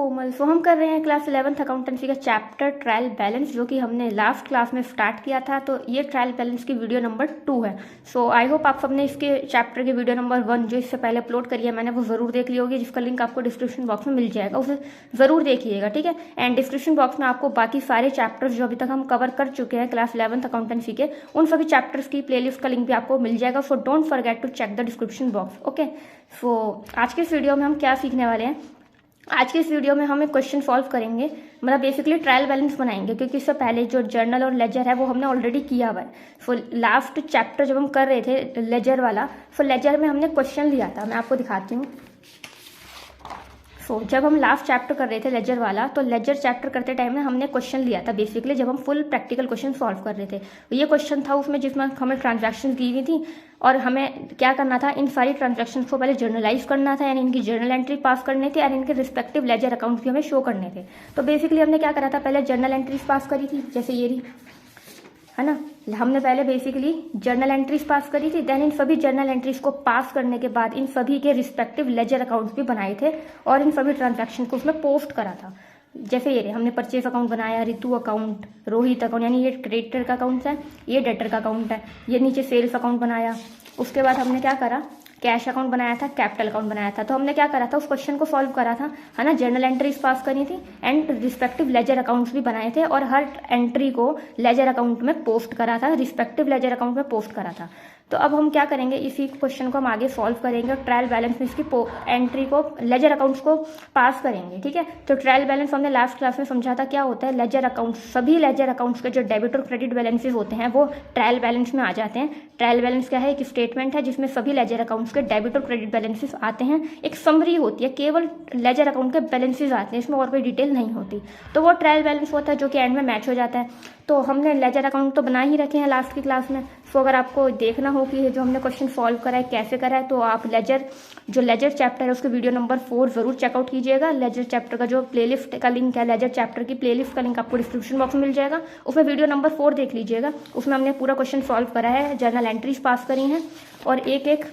कोमल। सो हम कर रहे हैं क्लास 11th अकाउंटेंसी का चैप्टर ट्रायल बैलेंस, जो कि हमने लास्ट क्लास में स्टार्ट किया था। तो ये ट्रायल बैलेंस की वीडियो नंबर 2 है। सो आई होप आप सबने इसके चैप्टर की वीडियो नंबर 1 जो इससे पहले अपलोड करी है मैंने, वो ज़रूर देख ली होगी, जिसका लिंक आपको डिस्क्रिप्शन बॉक्स में मिल जाएगा, उसे ज़रूर देखिएगा, ठीक है। एंड डिस्क्रिप्शन बॉक्स में आपको बाकी सारे चैप्टर्स जो अभी तक हम कवर कर चुके हैं क्लास 11th अकाउंटेंसी के, उन सभी चैप्टर्स की प्लेलिस्ट का लिंक भी आपको मिल जाएगा। So don't forget to check the description box, okay. So आज के इस वीडियो में हम क्या सीखने वाले हैं, आज के इस वीडियो में हम एक क्वेश्चन सॉल्व करेंगे, मतलब बेसिकली ट्रायल बैलेंस बनाएंगे, क्योंकि इससे पहले जो जर्नल और लेजर है वो हमने ऑलरेडी किया हुआ है। सो लास्ट चैप्टर जब हम कर रहे थे लेजर वाला, सो लेजर में हमने क्वेश्चन लिया था, मैं आपको दिखाती हूँ। जब हम लास्ट चैप्टर कर रहे थे लेजर वाला, तो लेजर चैप्टर करते टाइम में हमने क्वेश्चन लिया था बेसिकली, जब हम फुल प्रैक्टिकल क्वेश्चन सॉल्व कर रहे थे। ये क्वेश्चन था उसमें जिसमें हमें ट्रांजैक्शन दी हुई थी और हमें क्या करना था, इन सारी ट्रांजैक्शन को पहले जर्नलाइज करना था, यानी इनकी जर्नल एंट्री पास करनी थी और इनके रिस्पेक्टिव लेजर अकाउंट भी हमें शो करने थे। तो बेसिकली हमने क्या करा था, पहले जर्नल एंट्रीज पास करी थी, जैसे ये रही, है ना। हमने पहले बेसिकली जर्नल एंट्रीज पास करी थी, देन इन सभी जर्नल एंट्रीज को पास करने के बाद इन सभी के रिस्पेक्टिव लेजर अकाउंट्स भी बनाए थे और इन सभी ट्रांजैक्शन को उसमें पोस्ट करा था। जैसे ये हमने परचेज अकाउंट बनाया, रितु अकाउंट, रोहित अकाउंट, यानी ये क्रेडिटर का अकाउंट है, ये डेटर का अकाउंट है, ये नीचे सेल्स अकाउंट बनाया। उसके बाद हमने क्या करा, कैश अकाउंट बनाया था, कैपिटल अकाउंट बनाया था। तो हमने क्या करा था, उस क्वेश्चन को सॉल्व करा था, है ना। जर्नल एंट्रीज पास करी थी एंड रिस्पेक्टिव लेजर अकाउंट्स भी बनाए थे और हर एंट्री को लेजर अकाउंट में पोस्ट करा था, रिस्पेक्टिव लेजर अकाउंट में पोस्ट करा था। तो अब हम क्या करेंगे, इसी क्वेश्चन को हम आगे सॉल्व करेंगे, ट्रायल बैलेंस में इसकी एंट्री को, लेजर अकाउंट्स को पास करेंगे, ठीक है। तो ट्रायल बैलेंस हमने लास्ट क्लास में समझा था क्या होता है। लेजर अकाउंट्स, सभी लेजर अकाउंट्स के जो डेबिट और क्रेडिट बैलेंसेज होते हैं वो ट्रायल बैलेंस में आ जाते हैं। ट्रायल बैलेंस क्या है, एक स्टेटमेंट है जिसमें सभी लेजर अकाउंट्स के डेबिट और क्रेडिट बैलेंसेस आते हैं, एक समरी होती है, केवल लेजर अकाउंट के बैलेंसेज आते हैं, इसमें और कोई डिटेल नहीं होती। तो वो ट्रायल बैलेंस होता है जो कि एंड में मैच हो जाता है। तो हमने लेजर अकाउंट तो बना ही रखे हैं लास्ट की क्लास में। सो अगर आपको देखना हो कि जो हमने क्वेश्चन सॉल्व करा है कैसे करा है, तो आप लेजर चैप्टर है उसके वीडियो नंबर 4 जरूर चेकआउट कीजिएगा। लेजर चैप्टर का जो प्लेलिस्ट का लिंक है, लेजर चैप्टर की प्लेलिस्ट का लिंक आपको डिस्क्रिप्शन बॉक्स में मिल जाएगा, उसमें वीडियो नंबर 4 देख लीजिएगा। उसमें हमने पूरा क्वेश्चन सॉल्व करा है, जर्नल एंट्रीज पास करी हैं और एक एक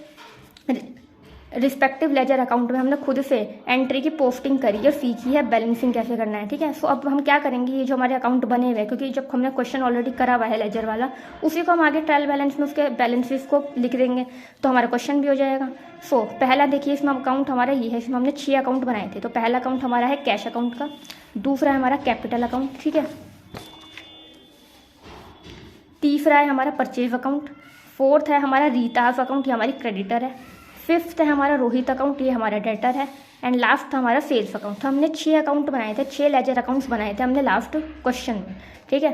रिस्पेक्टिव लेजर अकाउंट में हमने खुद से एंट्री की पोस्टिंग करी है, सीखी है बैलेंसिंग कैसे करना है, ठीक है। सो अब हम क्या करेंगे, ये जो हमारे अकाउंट बने हुए हैं, क्योंकि जब हमने क्वेश्चन ऑलरेडी करा हुआ है लेजर वाला, उसी को हम आगे ट्रायल बैलेंस में उसके बैलेंसेस को लिख देंगे, तो हमारा क्वेश्चन भी हो जाएगा। सो पहला देखिए, इसमें अकाउंट हमारा ये है, इसमें हमने 6 अकाउंट बनाए थे। तो पहला अकाउंट हमारा है कैश अकाउंट का, दूसरा है हमारा कैपिटल अकाउंट, ठीक है, तीसरा है हमारा परचेज अकाउंट, फोर्थ है हमारा रीताज अकाउंट, ये हमारी क्रेडिटर है, फिफ्थ है हमारा रोहित अकाउंट, ये हमारा डेटर है, एंड लास्ट हमारा सेल्स अकाउंट। तो हमने 6 अकाउंट बनाए थे, 6 लेजर अकाउंट्स बनाए थे हमने लास्ट क्वेश्चन में, ठीक है।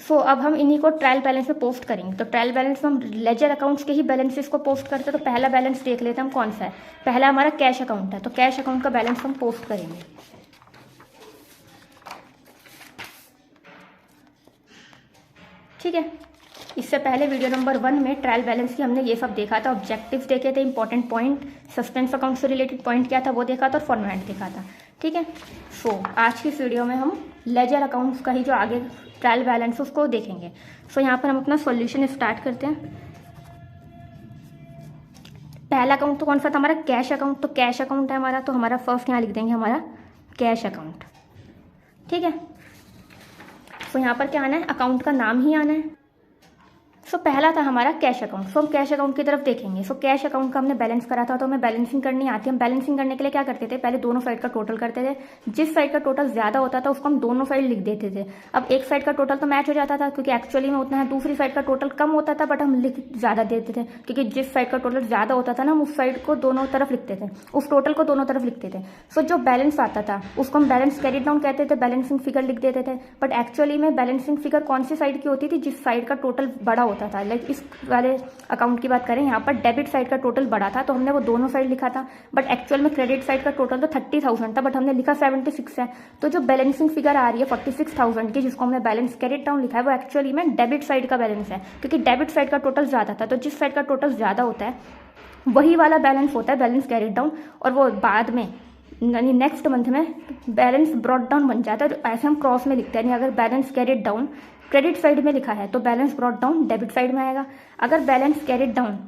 सो अब हम इन्हीं को ट्रायल बैलेंस में पोस्ट करेंगे। तो ट्रायल बैलेंस में हम लेजर अकाउंट्स के ही बैलेंसेस को पोस्ट करते हैं। तो पहला बैलेंस देख लेते हैं हम कौन सा है। पहला हमारा कैश अकाउंट है, तो कैश अकाउंट का बैलेंस हम पोस्ट करेंगे, ठीक है। इससे पहले वीडियो नंबर 1 में ट्रायल बैलेंस की हमने ये सब देखा था, ऑब्जेक्टिव्स देखे थे, इंपॉर्टेंट पॉइंट, सस्पेंस अकाउंट से रिलेटेड पॉइंट क्या था वो देखा था और फॉर्मेट देखा था, ठीक है। सो आज की इस वीडियो में हम लेजर अकाउंट्स का ही जो आगे ट्रायल बैलेंस उसको देखेंगे। सो यहाँ पर हम अपना सॉल्यूशन स्टार्ट करते हैं। पहला अकाउंट तो कौन सा था हमारा, कैश अकाउंट। तो कैश अकाउंट है हमारा, तो हमारा फर्स्ट यहाँ लिख देंगे हमारा कैश अकाउंट, ठीक है। सो यहाँ पर क्या आना है, अकाउंट का नाम ही आना है। सो पहला था हमारा कैश अकाउंट। सो हम कैश अकाउंट की तरफ देखेंगे। सो कैश अकाउंट का हमने बैलेंस करा था, तो हमें बैलेंसिंग करनी आती है। हम बैलेंसिंग करने के लिए क्या करते थे, पहले दोनों साइड का टोटल करते थे, जिस साइड का टोटल ज्यादा होता था उसको हम दोनों साइड लिख देते थे। अब एक साइड का टोटल तो मैच हो जाता था क्योंकि एक्चुअली में उतना है, दूसरी साइड का टोटल कम होता था बट हम लिख ज्यादा देते थे, क्योंकि जिस साइड का टोटल ज्यादा होता था ना हम उस साइड को दोनों तरफ लिखते थे, उस टोटल को दोनों तरफ लिखते थे। सो जो बैलेंस आता था उसको हम बैलेंस कैरिड डाउन कहते थे, बैलेंसिंग फिगर लिख देते थे। बट एक्चुअली में बैलेंसिंग फिगर कौन सी साइड की होती थी, जिस साइड का टोटल बड़ा होता था। लाइक इस वाले अकाउंट की बात करें, यहाँ पर डेबिट साइड का टोटल बड़ा था तो हमने वो दोनों साइड लिखा था, बट एक्चुअल में क्रेडिट साइड का टोटल तो 30,000 था बट हमने लिखा 76 है। तो जो बैलेंसिंग फिगर आ रही है 46,000 की, जिसको हमने बैलेंस कैरिड डाउन लिखा है, वो एक्चुअली में डेबिट साइड का बैलेंस है, क्योंकि डेबिट साइड का टोटल ज्यादा था। तो जिस साइड का टोटल ज्यादा होता है वही वाला बैलेंस होता है बैलेंस कैरिड डाउन, और वो बाद में यानी नेक्स्ट मंथ में बैलेंस ब्रॉट डाउन बन जाता है। तो ऐसे हम क्रॉस में लिखते हैं, यानी अगर balance carried down credit side में लिखा है तो balance brought down debit side में आएगा। अगर balance carried down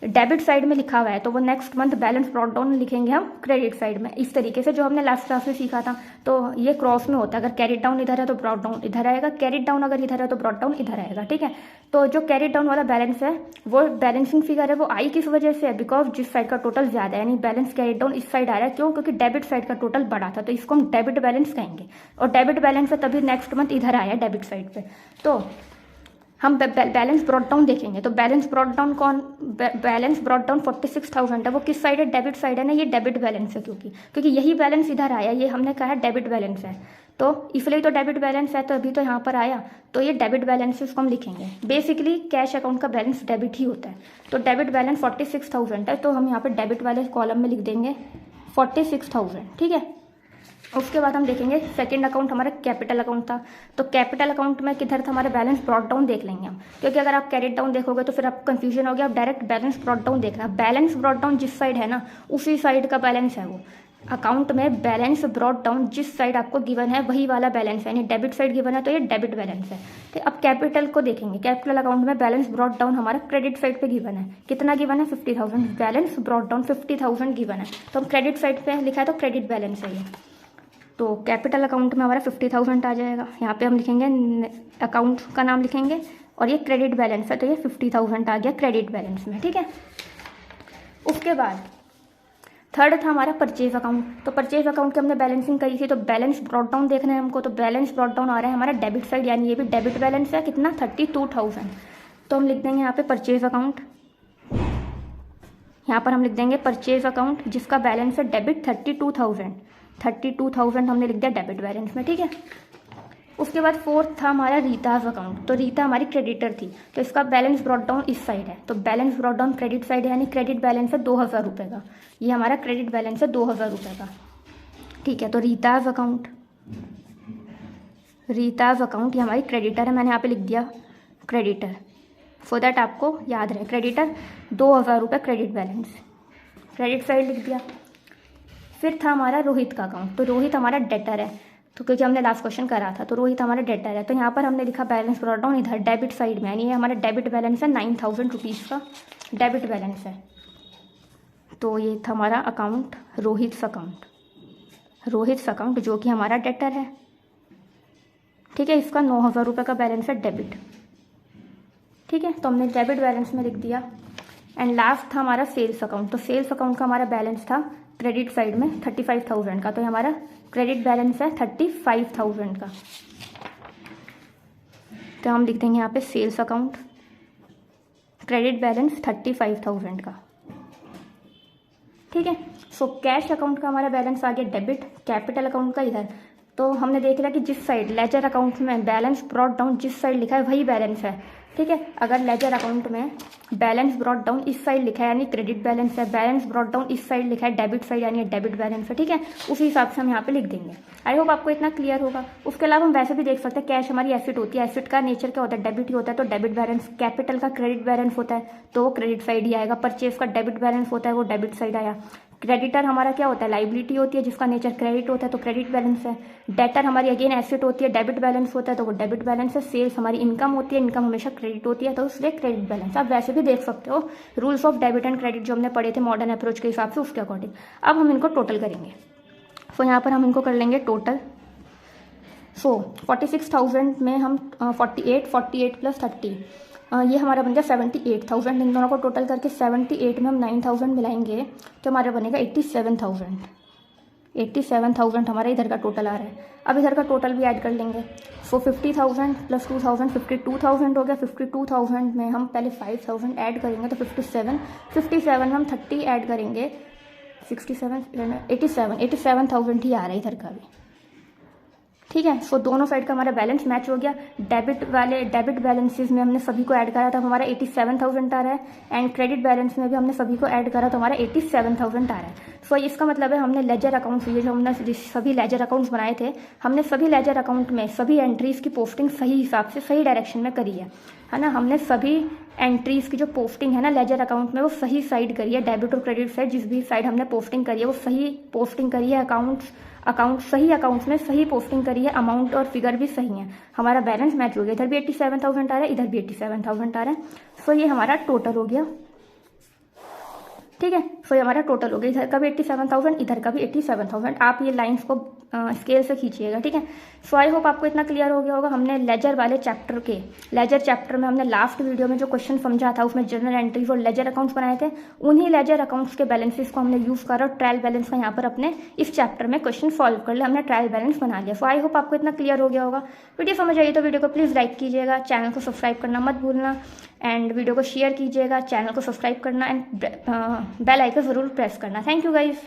debit side में लिखा हुआ है तो वो next month balance brought down लिखेंगे हम क्रेडिट साइड में, इस तरीके से जो हमने लास्ट क्लास में सीखा था। तो ये क्रॉस में होता है, अगर कैरिड डाउन इधर है तो ब्रॉट डाउन इधर आएगा, कैरिड डाउन अगर इधर है तो ब्रॉट डाउन इधर आएगा, ठीक है। तो जो कैरिड डाउन वाला बैलेंस है वो बैलेंसिंग फिगर है, वो आई किस वजह से है, बिकॉज जिस साइड का टोटल ज्यादा है, यानी बैलेंस कैरिड डाउन इस साइड आ रहा है, क्यों, क्योंकि डेबिट साइड का टोटल बड़ा था, तो इसको हम डेबिट बैलेंस कहेंगे। और डेबिट बैलेंस है तभी नेक्स्ट मंथ इधर आया डेबिट साइड पे। तो हम बैलेंस ब्रॉट डाउन देखेंगे, तो बैलेंस ब्रॉट डाउन 46,000 है, वो किस साइड है, डेबिट साइड है ना, ये डेबिट बैलेंस है, क्योंकि यही बैलेंस इधर आया, ये हमने कहा है डेबिट बैलेंस है, तो इसलिए तो डेबिट बैलेंस है, तो अभी तो यहाँ पर आया, तो ये डेबिट बैलेंस है, उसको हम लिखेंगे। बेसिकली कैश अकाउंट का बैलेंस डेबिट ही होता है, तो डेबिट बैलेंस 46,000 है, तो हम यहाँ पर डेबिट वाले कॉलम में लिख देंगे 46,000, ठीक है। उसके बाद हम देखेंगे सेकंड अकाउंट हमारा कैपिटल अकाउंट था, तो कैपिटल अकाउंट में किधर था हमारा बैलेंस ब्रॉट डाउन देख लेंगे हम, क्योंकि अगर आप कैरिड डाउन देखोगे तो फिर आप कंफ्यूजन हो गया, आप डायरेक्ट बैलेंस ब्रॉट डाउन देखना। बैलेंस ब्रॉट डाउन जिस साइड है ना उसी साइड का बैलेंस है वो अकाउंट में, बैलेंस ब्रॉट डाउन जिस साइड आपको गिवन है वही वाला बैलेंस है, यानी डेबिट साइड गिवन है तो ये डेबिट बैलेंस है। तो अब कैपिटल को देखेंगे, कैपिटल अकाउंट में बैलेंस ब्रॉट डाउन हमारा क्रेडिट साइड पे गिवन है, कितना गिवन है 50,000, बैलेंस ब्रॉट डाउन 50,000 गिवन है, तो हम क्रेडिट साइड पे लिखा है तो क्रेडिट बैलेंस है ये। तो कैपिटल अकाउंट में हमारा 50,000 आ जाएगा, यहाँ पे हम लिखेंगे अकाउंट का नाम लिखेंगे, और ये क्रेडिट बैलेंस है तो ये 50,000 आ गया क्रेडिट बैलेंस में, ठीक है। उसके बाद थर्ड था हमारा परचेज अकाउंट, तो परचेज अकाउंट की हमने बैलेंसिंग करी थी, तो बैलेंस ब्रॉट डाउन देखना है हमको, तो बैलेंस ब्रॉट डाउन आ रहा है हमारा डेबिट साइड, यानी ये भी डेबिट बैलेंस है, कितना 32,000, तो हम लिख देंगे यहाँ पे परचेज अकाउंट, यहाँ पर हम लिख देंगे परचेज अकाउंट जिसका बैलेंस है डेबिट 32,000 हमने लिख दिया डेबिट बैलेंस में, ठीक है। उसके बाद फोर्थ था हमारा रीताज अकाउंट, तो रीता हमारी क्रेडिटर थी, तो इसका बैलेंस ब्रॉट डाउन इस साइड है, तो balance brought down credit side है, यानी क्रेडिट बैलेंस है 2,000 रुपये का, ये हमारा क्रेडिट बैलेंस है 2,000 रुपये का, ठीक है। तो रीताज अकाउंट ये हमारी क्रेडिटर है, मैंने यहाँ पे लिख दिया क्रेडिटर, सो दैट आपको याद रहे, क्रेडिटर 2,000 रुपये क्रेडिट बैलेंस, क्रेडिट साइड लिख दिया। फिर था हमारा रोहित का अकाउंट, तो रोहित हमारा डेटर है, तो क्योंकि हमने लास्ट क्वेश्चन करा था, तो रोहित हमारा डेटर है, तो यहाँ पर हमने लिखा बैलेंस ब्रॉट डाउन इधर डेबिट साइड में, यानी ये हमारा डेबिट बैलेंस है 9,000 रुपीज़ का डेबिट बैलेंस है। तो ये था हमारा अकाउंट रोहित अकाउंट जो कि हमारा डेटर है, ठीक है, इसका 9,000 रुपये का बैलेंस है डेबिट, ठीक है, तो हमने डेबिट बैलेंस में लिख दिया। एंड लास्ट था हमारा सेल्स अकाउंट, तो सेल्स अकाउंट का हमारा बैलेंस था क्रेडिट साइड में 35,000 का, तो हमारा क्रेडिट बैलेंस है 35,000 का, तो हम लिख देंगे यहाँ पे सेल्स अकाउंट क्रेडिट बैलेंस 35,000 का, ठीक है। सो कैश अकाउंट का हमारा बैलेंस आ गया डेबिट, कैपिटल अकाउंट का इधर, तो हमने देख लिया कि जिस साइड लेजर अकाउंट में बैलेंस ब्रॉट डाउन जिस साइड लिखा है वही बैलेंस है, ठीक है। अगर लेजर अकाउंट में बैलेंस ब्रॉट डाउन इस साइड लिखा है यानी क्रेडिट बैलेंस है, बैलेंस ब्रॉट डाउन इस साइड लिखा है डेबिट साइड यानी डेबिट बैलेंस है, ठीक है, उसी हिसाब से हम यहाँ पे लिख देंगे। आई होप आपको इतना क्लियर होगा। उसके अलावा हम वैसे भी देख सकते हैं कैश हमारी एसेट होती है, एसेट का नेचर क्या होता है, डेबिट ही होता है, तो डेबिट बैलेंस, कैपिटल का क्रेडिट बैलेंस होता है तो वो क्रेडिट साइड ही आएगा, परचेज का डेबिट बैलेंस होता है वो डेबिट साइड आया, क्रेडिटर हमारा क्या होता है, लाइबिलिटी होती है जिसका नेचर क्रेडिट होता है तो क्रेडिट बैलेंस है, डेटर हमारी अगेन एसेट होती है, डेबिट बैलेंस होता है तो वो डेबिट बैलेंस है, सेल्स हमारी इनकम होती है, इनकम हमेशा क्रेडिट होती है तो इसलिए क्रेडिट बैलेंस। आप वैसे भी देख सकते हो rules of debit and credit जो हमने पढ़े थे मॉडर्न अप्रोच के हिसाब से, उसके अकॉर्डिंग अब हम इनको टोटल करेंगे। सो यहाँ पर हम इनको कर लेंगे टोटल। सो 46,000 में हम 48 प्लस 30 ये हमारा बन गया 78,000, इन दोनों को टोटल करके 78 में हम 9,000 मिलाएंगे तो हमारा बनेगा 87,000 हमारा इधर का टोटल आ रहा है। अब इधर का टोटल भी ऐड कर लेंगे। सो 50,000 प्लस 2,000 52,000 हो गया। 52,000 में हम पहले 5,000 ऐड करेंगे तो 57 में हम 30 ऐड करेंगे 87,000 ही आ रहा है इधर का भी, ठीक है। सो दोनों साइड का हमारा बैलेंस मैच हो गया। डेबिट बैलेंसेस में हमने सभी को ऐड करा था, हमारा 87,000 आ रहा है, एंड क्रेडिट बैलेंस में भी हमने सभी को ऐड करा तो हमारा 87,000 आ रहा है। सो इसका मतलब है हमने लेजर अकाउंट्स, ये जो हमने सभी लेजर अकाउंट्स बनाए थे, हमने सभी लेजर अकाउंट में सभी एंट्रीज की पोस्टिंग सही हिसाब से सही डायरेक्शन में करी है ना। हमने सभी एंट्रीज की जो पोस्टिंग है ना लेजर अकाउंट में वो सही साइड करी है, डेबिट और क्रेडिट साइड जिस भी साइड हमने पोस्टिंग करी है वो सही पोस्टिंग करी है, सही अकाउंट्स में सही पोस्टिंग करी है, अमाउंट और फिगर भी सही है, हमारा बैलेंस मैच हो गया। इधर भी 87,000 आ रहा है, इधर भी 87,000 आ रहा है। सो ये हमारा टोटल हो गया ठीक है। सो ये हमारा टोटल हो गया, इधर का भी 87,000, इधर का भी 87,000। आप ये लाइंस को स्केल से खींचिएगा, ठीक है। सो आई होप आपको इतना क्लियर हो गया होगा। हमने लेजर वाले चैप्टर के लेजर चैप्टर में हमने लास्ट वीडियो में जो क्वेश्चन समझा था, उसमें जर्नल एंट्रीज और लेजर अकाउंट्स बनाए थे। उन्हीं लेजर अकाउंट्स के बैलेंसेस को हमने यूज़ करा और ट्रायल बैलेंस का यहाँ पर अपने इस चैप्टर में क्वेश्चन सॉल्व कर लिया, हमने ट्रायल बैलेंस बना लिया। सो आई होप आपको इतना क्लियर हो गया होगा। वीडियो समझ आई तो वीडियो को प्लीज़ लाइक कीजिएगा, चैनल को सब्सक्राइब करना मत भूलना, एंड वीडियो को शेयर कीजिएगा, चैनल को सब्सक्राइब करना एंड बेल आइकन ज़रूर प्रेस करना। Thank you guys.